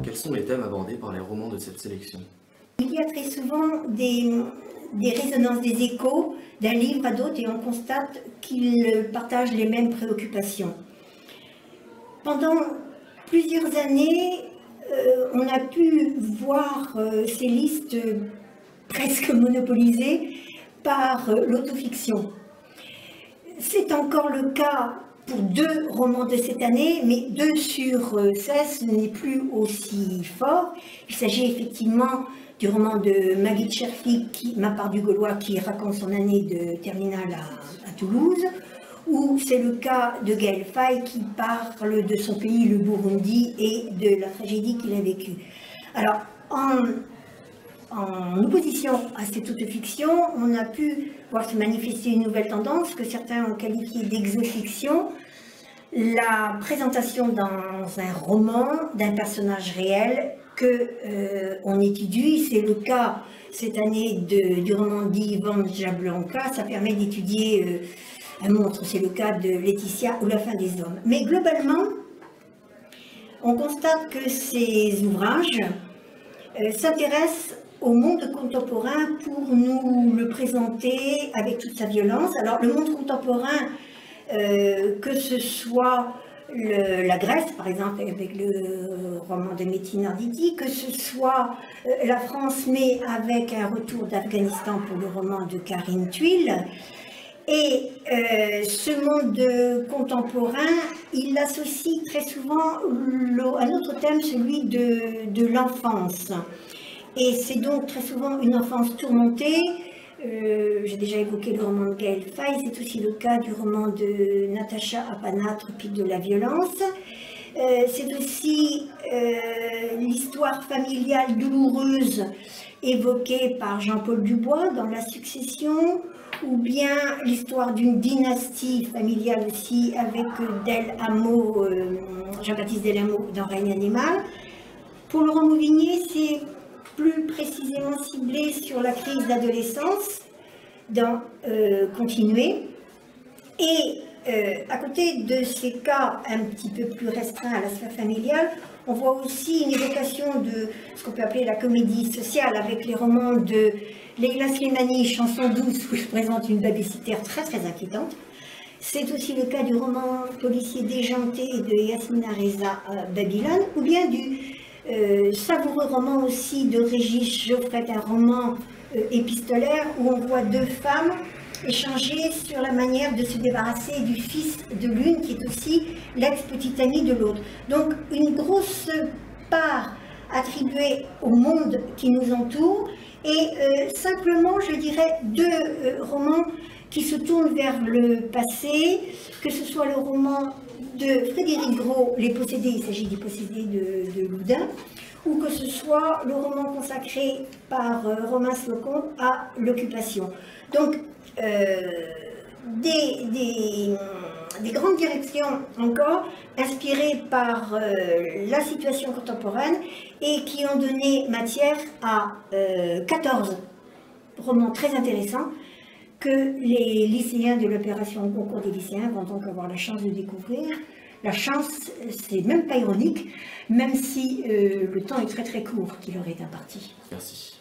quels sont les thèmes abordés par les romans de cette sélection? Il y a très souvent des résonances, des échos d'un livre à d'autres, et on constate qu'ils partagent les mêmes préoccupations. Pendant plusieurs années, on a pu voir ces listes presque monopolisées par l'autofiction. C'est encore le cas pour 2 romans de cette année, mais 2 sur 16 n'est plus aussi fort. Il s'agit effectivement du roman de Maggie Cherfi, Ma part du Gaulois, qui raconte son année de terminale à Toulouse, ou c'est le cas de Gaël Faye qui parle de son pays, le Burundi, et de la tragédie qu'il a vécue. Alors, en opposition à cette autofiction, on a pu voir se manifester une nouvelle tendance que certains ont qualifiée d'exofiction, la présentation dans un roman d'un personnage réel qu'on étudie. C'est le cas cette année du roman d'Ivan Jablonka. Ça permet d'étudier un monstre, c'est le cas de Laetitia ou La fin des hommes. Mais globalement, on constate que ces ouvrages s'intéressent au monde contemporain pour nous le présenter avec toute sa violence. Alors le monde contemporain, que ce soit la Grèce par exemple avec le roman de Metin Arditi, que ce soit la France mais avec un retour d'Afghanistan pour le roman de Karine Thuil. Et ce monde contemporain, il associe très souvent un autre thème, celui de l'enfance. Et c'est donc très souvent une enfance tourmentée. J'ai déjà évoqué le roman de Gaël Faye, c'est aussi le cas du roman de Natacha Apana, Tropique de la violence. C'est aussi l'histoire familiale douloureuse évoquée par Jean-Paul Dubois dans La Succession, ou bien l'histoire d'une dynastie familiale aussi avec Jean-Baptiste Delhameau dans Règne animal. Pour Laurent Mouvignier, c'est plus précisément ciblé sur la crise d'adolescence dans Continuer. Et à côté de ces cas un petit peu plus restreints à la sphère familiale, on voit aussi une évocation de ce qu'on peut appeler la comédie sociale avec les romans de Leila Slimani, Chanson douce, où je présente une babysitter très très inquiétante. C'est aussi le cas du roman policier déjanté de Yasmina Reza, Babylone, ou bien du savoureux roman aussi de Régis Geoffrey, un roman épistolaire où on voit 2 femmes échanger sur la manière de se débarrasser du fils de l'une qui est aussi l'ex-petite amie de l'autre. Donc une grosse part attribuée au monde qui nous entoure et simplement, je dirais, 2 romans qui se tournent vers le passé, que ce soit le roman de Frédéric Gros, Les Possédés, il s'agit des Possédés de Loudun, ou que ce soit le roman consacré par Romain Slocum à l'occupation. Donc, des grandes directions encore, inspirées par la situation contemporaine et qui ont donné matière à 14 romans très intéressants que les lycéens de l'opération Concours des lycéens vont donc avoir la chance de découvrir. La chance, c'est même pas ironique, même si le temps est très très court qui leur est imparti. Merci.